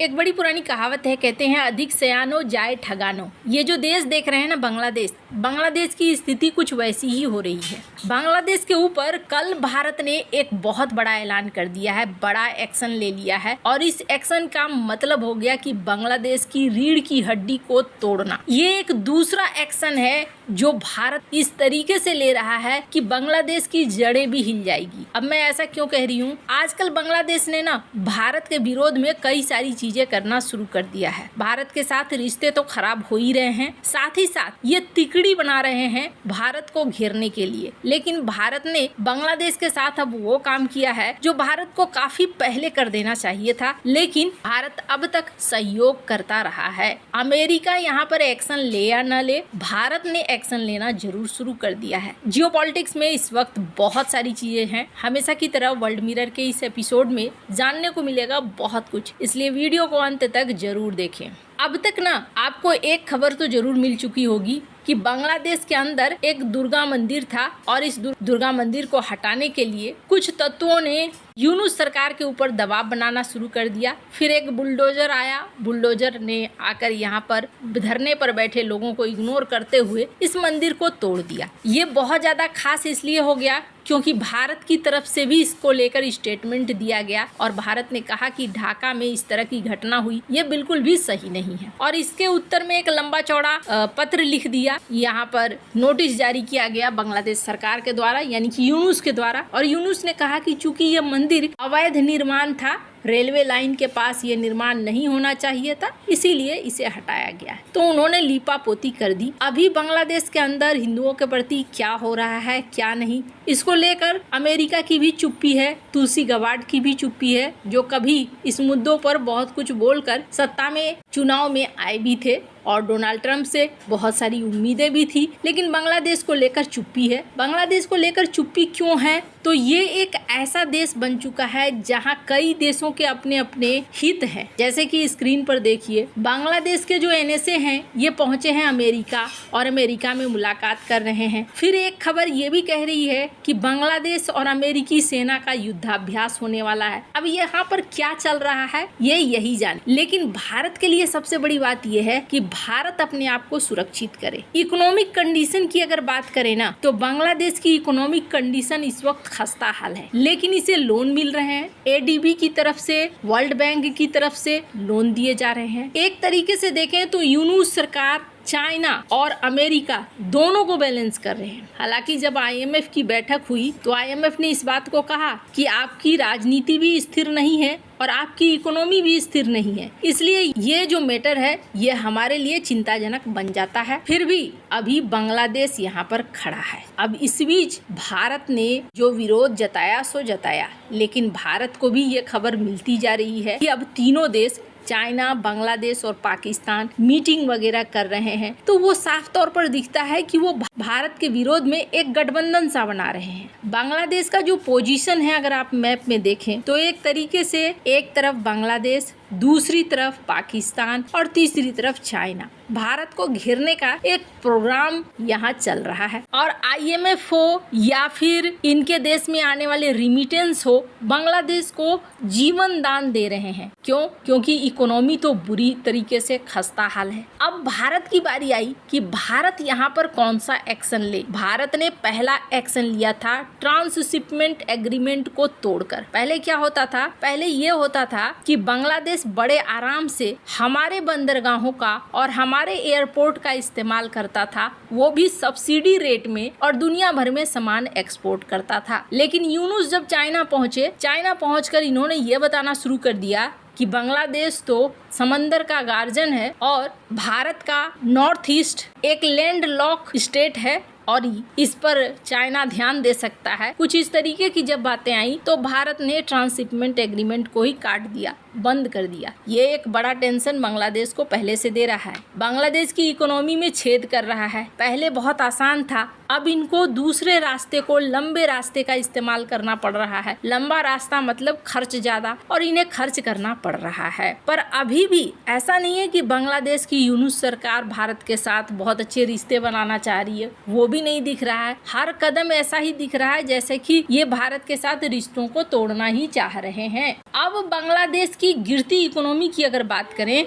एक बड़ी पुरानी कहावत है, कहते हैं अधिक सयानो जाए ठगानो। ये जो देश देख रहे हैं ना बांग्लादेश की स्थिति कुछ वैसी ही हो रही है। बांग्लादेश के ऊपर कल भारत ने एक बहुत बड़ा ऐलान कर दिया है, बड़ा एक्शन ले लिया है और इस एक्शन का मतलब हो गया कि बांग्लादेश की रीढ़ की हड्डी को तोड़ना। ये एक दूसरा एक्शन है जो भारत इस तरीके से ले रहा है कि बांग्लादेश की जड़ें भी हिल जाएगी। अब मैं ऐसा क्यों कह रही हूँ, आजकल बांग्लादेश ने ना भारत के विरोध में कई सारी चीजें करना शुरू कर दिया है। भारत के साथ रिश्ते तो खराब हो ही रहे हैं, साथ ही साथ ये तिकड़ी बना रहे हैं भारत को घेरने के लिए। लेकिन भारत ने बांग्लादेश के साथ अब वो काम किया है जो भारत को काफी पहले कर देना चाहिए था, लेकिन भारत अब तक सहयोग करता रहा है। अमेरिका यहाँ पर एक्शन ले या न ले, भारत ने एक्शन लेना जरूर शुरू कर दिया है। जियोपॉलिटिक्स में इस वक्त बहुत सारी चीजें हैं, हमेशा की तरह वर्ल्ड मिरर के इस एपिसोड में जानने को मिलेगा बहुत कुछ, इसलिए वीडियो को अंत तक जरूर देखें। अब तक ना आपको एक खबर तो जरूर मिल चुकी होगी कि बांग्लादेश के अंदर एक दुर्गा मंदिर था और इस दुर्गा मंदिर को हटाने के लिए कुछ तत्वों ने यूनुस सरकार के ऊपर दबाव बनाना शुरू कर दिया। फिर एक बुलडोजर आया, बुलडोजर ने आकर यहाँ पर धरने पर बैठे लोगों को इग्नोर करते हुए इस मंदिर को तोड़ दिया। ये बहुत ज़्यादा खास इसलिए हो गया क्योंकि भारत की तरफ से भी इसको लेकर स्टेटमेंट दिया गया और भारत ने कहा कि ढाका में इस तरह की घटना हुई, ये बिल्कुल भी सही नहीं है। और इसके उत्तर में एक लंबा चौड़ा पत्र लिख दिया, यहाँ पर नोटिस जारी किया गया बांग्लादेश सरकार के द्वारा, यानी कि यूनुस के द्वारा। और यूनुस ने कहा कि चूंकि यह मंदिर अवैध निर्माण था, रेलवे लाइन के पास ये निर्माण नहीं होना चाहिए था, इसीलिए इसे हटाया गया है। तो उन्होंने लीपापोती कर दी। अभी बांग्लादेश के अंदर हिंदुओं के प्रति क्या हो रहा है क्या नहीं, इसको लेकर अमेरिका की भी चुप्पी है, तुलसी गबार्ड की भी चुप्पी है, जो कभी इस मुद्दों पर बहुत कुछ बोलकर सत्ता में चुनाव में आए भी थे और डोनाल्ड ट्रंप से बहुत सारी उम्मीदें भी थी, लेकिन बांग्लादेश को लेकर चुप्पी है। बांग्लादेश को लेकर चुप्पी क्यों है? तो ये एक ऐसा देश बन चुका है जहां कई देशों के अपने अपने हित हैं। जैसे कि स्क्रीन पर देखिए, बांग्लादेश के जो एनएसए हैं ये पहुंचे हैं अमेरिका और अमेरिका में मुलाकात कर रहे हैं। फिर एक खबर ये भी कह रही है कि बांग्लादेश और अमेरिकी सेना का युद्धाभ्यास होने वाला है। अब यहाँ पर क्या चल रहा है ये यही जाने, लेकिन भारत के लिए सबसे बड़ी बात यह है कि भारत अपने आप को सुरक्षित करे। इकोनॉमिक कंडीशन की अगर बात करें ना, तो बांग्लादेश की इकोनॉमिक कंडीशन इस वक्त खस्ता हाल है, लेकिन इसे लोन मिल रहे हैं। एडीबी की तरफ से, वर्ल्ड बैंक की तरफ से लोन दिए जा रहे हैं। एक तरीके से देखें तो यूनुस सरकार चाइना और अमेरिका दोनों को बैलेंस कर रहे हैं। हालांकि जब आईएमएफ की बैठक हुई तो आईएमएफ ने इस बात को कहा कि आपकी राजनीति भी स्थिर नहीं है और आपकी इकोनॉमी भी स्थिर नहीं है, इसलिए ये जो मैटर है ये हमारे लिए चिंताजनक बन जाता है। फिर भी अभी बांग्लादेश यहाँ पर खड़ा है। अब इस बीच भारत ने जो विरोध जताया सो जताया, लेकिन भारत को भी ये खबर मिलती जा रही है कि अब तीनों देश चाइना, बांग्लादेश और पाकिस्तान मीटिंग वगैरह कर रहे हैं। तो वो साफ तौर पर दिखता है कि वो भारत के विरोध में एक गठबंधन सा बना रहे हैं। बांग्लादेश का जो पोजीशन है अगर आप मैप में देखें तो एक तरीके से एक तरफ बांग्लादेश, दूसरी तरफ पाकिस्तान और तीसरी तरफ चाइना। भारत को घेरने का एक प्रोग्राम यहाँ चल रहा है और आईएमएफ हो या फिर इनके देश में आने वाले रिमिटेंस हो, बांग्लादेश को जीवन दान दे रहे हैं। क्यों? क्योंकि इकोनॉमी तो बुरी तरीके से खस्ता हाल है। अब भारत की बारी आई कि भारत यहाँ पर कौन सा एक्शन ले। भारत ने पहला एक्शन लिया था ट्रांसशिपमेंट एग्रीमेंट को तोड़कर। पहले क्या होता था? पहले ये होता था कि बांग्लादेश बड़े आराम से हमारे बंदरगाहों का और हमारे एयरपोर्ट का इस्तेमाल करता था, वो भी सब्सिडी रेट में, और दुनिया भर में सामान एक्सपोर्ट करता था। लेकिन यूनुस जब चाइना पहुंचकर इन्होंने ये बताना शुरू कर दिया कि बांग्लादेश तो समंदर का गार्जियन है और भारत का नॉर्थ ईस्ट एक लैंड लॉक स्टेट है और इस पर चाइना ध्यान दे सकता है। कुछ इस तरीके की जब बातें आई तो भारत ने ट्रांसशिपमेंट एग्रीमेंट को ही काट दिया, बंद कर दिया। ये एक बड़ा टेंशन बांग्लादेश को पहले से दे रहा है। बांग्लादेश की इकोनॉमी में छेद कर रहा है। पहले बहुत आसान था, अब इनको दूसरे रास्ते को, लंबे रास्ते का इस्तेमाल करना पड़ रहा है। लंबा रास्ता मतलब खर्च ज्यादा, और इन्हें खर्च करना पड़ रहा है। पर अभी भी ऐसा नहीं है कि बांग्लादेश की यूनुस सरकार भारत के साथ बहुत अच्छे रिश्ते बनाना चाह रही है, वो भी नहीं दिख रहा है। हर कदम ऐसा ही दिख रहा है जैसे कि ये भारत के साथ रिश्तों को तोड़ना ही चाह रहे हैं। अब बांग्लादेश की गिरती इकोनॉमी की अगर बात करें,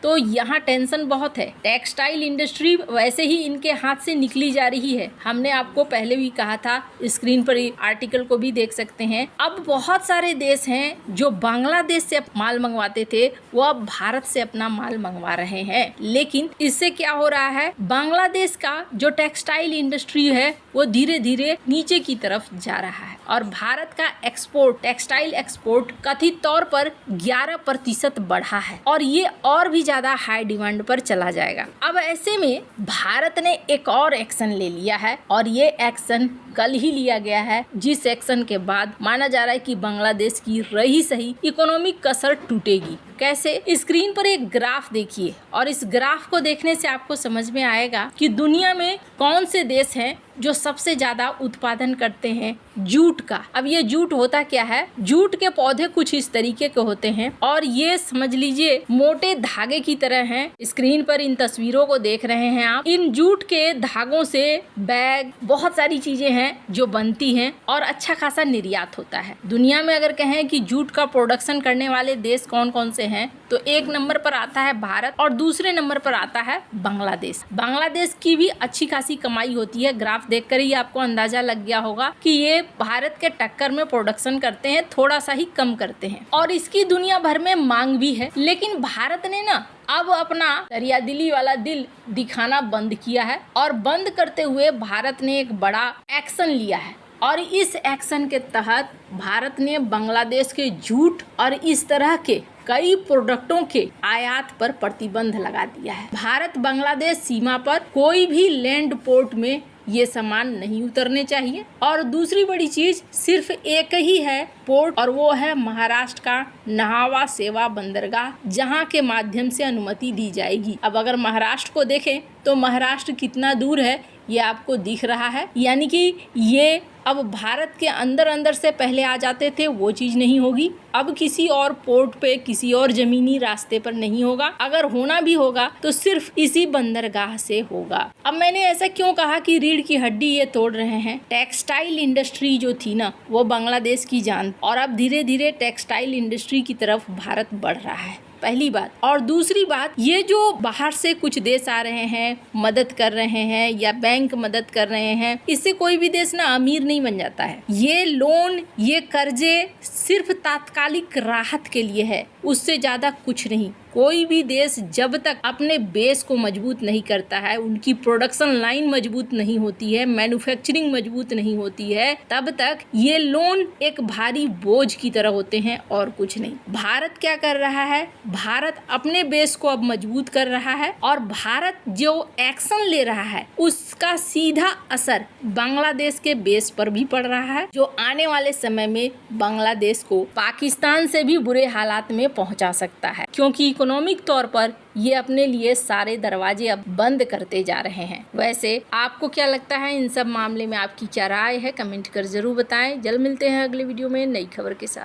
तो यहाँ टेंशन बहुत है। टेक्सटाइल इंडस्ट्री वैसे ही इनके हाथ से निकली जा रही है। हमने आपको पहले भी कहा था, स्क्रीन पर आर्टिकल को भी देख सकते हैं। अब बहुत सारे देश हैं जो बांग्लादेश से माल मंगवाते थे, वो अब भारत से अपना माल मंगवा रहे हैं। लेकिन इससे क्या हो रहा है, बांग्लादेश का जो टेक्सटाइल इंडस्ट्री है वो धीरे धीरे नीचे की तरफ जा रहा है, और भारत का एक्सपोर्ट, टेक्सटाइल एक्सपोर्ट कथित तौर पर 11% बढ़ा है, और ये और भी ज्यादा हाई डिमांड पर चला जाएगा। अब ऐसे में भारत ने एक और एक्शन ले लिया है, और ये एक्शन कल ही लिया गया है, जिस एक्शन के बाद माना जा रहा है कि बांग्लादेश की रही सही इकोनॉमिक कसर टूटेगी। कैसे? स्क्रीन पर एक ग्राफ देखिए, और इस ग्राफ को देखने से आपको समझ में आएगा कि दुनिया में कौन से देश हैं जो सबसे ज्यादा उत्पादन करते हैं जूट का। अब ये जूट होता क्या है? जूट के पौधे कुछ इस तरीके के होते हैं, और ये समझ लीजिए मोटे धागे की तरह हैं। स्क्रीन पर इन तस्वीरों को देख रहे हैं आप। इन जूट के धागों से बैग, बहुत सारी चीजें हैं जो बनती हैं, और अच्छा खासा निर्यात होता है। दुनिया में अगर कहें कि जूट का प्रोडक्शन करने वाले देश कौन कौन से हैं, तो एक नंबर पर आता है भारत, और दूसरे नंबर पर आता है बांग्लादेश। बांग्लादेश की भी अच्छी खासी कमाई होती है। ग्राफ देखकर ही आपको अंदाजा लग गया होगा कि ये भारत के टक्कर में प्रोडक्शन करते हैं, थोड़ा सा ही कम करते हैं, और इसकी दुनिया भर में मांग भी है। लेकिन भारत ने ना अब अपना दरियादिली वाला दिल दिखाना बंद किया है, और बंद करते हुए भारत ने एक बड़ा एक्शन लिया है। और इस एक्शन के तहत भारत ने बांग्लादेश के जूट और इस तरह के कई प्रोडक्टों के आयात पर प्रतिबंध लगा दिया है। भारत बांग्लादेश सीमा पर कोई भी लैंड पोर्ट में ये सामान नहीं उतरने चाहिए। और दूसरी बड़ी चीज, सिर्फ एक ही है पोर्ट, और वो है महाराष्ट्र का नहावा सेवा बंदरगाह, जहां के माध्यम से अनुमति दी जाएगी। अब अगर महाराष्ट्र को देखें तो महाराष्ट्र कितना दूर है ये आपको दिख रहा है, यानी कि ये अब भारत के अंदर से पहले आ जाते थे, वो चीज नहीं होगी। अब किसी और पोर्ट पे, किसी और जमीनी रास्ते पर नहीं होगा। अगर होना भी होगा तो सिर्फ इसी बंदरगाह से होगा। अब मैंने ऐसा क्यों कहा कि रीढ़ की हड्डी ये तोड़ रहे हैं? टेक्सटाइल इंडस्ट्री जो थी ना, वो बांग्लादेश की जान, और अब धीरे धीरे टेक्सटाइल इंडस्ट्री की तरफ भारत बढ़ रहा है, पहली बात। और दूसरी बात, ये जो बाहर से कुछ देश आ रहे हैं, मदद कर रहे हैं, या बैंक मदद कर रहे हैं, इससे कोई भी देश ना अमीर नहीं बन जाता है। ये लोन, ये कर्जे सिर्फ तात्कालिक राहत के लिए है, उससे ज्यादा कुछ नहीं। कोई भी देश जब तक अपने बेस को मजबूत नहीं करता है, उनकी प्रोडक्शन लाइन मजबूत नहीं होती है, मैन्युफैक्चरिंग मजबूत नहीं होती है, तब तक ये लोन एक भारी बोझ की तरह होते हैं, और कुछ नहीं। भारत क्या कर रहा है? भारत अपने बेस को अब मजबूत कर रहा है, और भारत जो एक्शन ले रहा है उसका सीधा असर बांग्लादेश के बेस पर भी पड़ रहा है, जो आने वाले समय में बांग्लादेश को पाकिस्तान से भी बुरे हालात में पहुंचा सकता है, क्योंकि इकोनॉमिक तौर पर ये अपने लिए सारे दरवाजे अब बंद करते जा रहे हैं। वैसे आपको क्या लगता है इन सब मामले में? आपकी क्या राय है? कमेंट कर जरूर बताएं। जल्द मिलते हैं अगले वीडियो में नई खबर के साथ।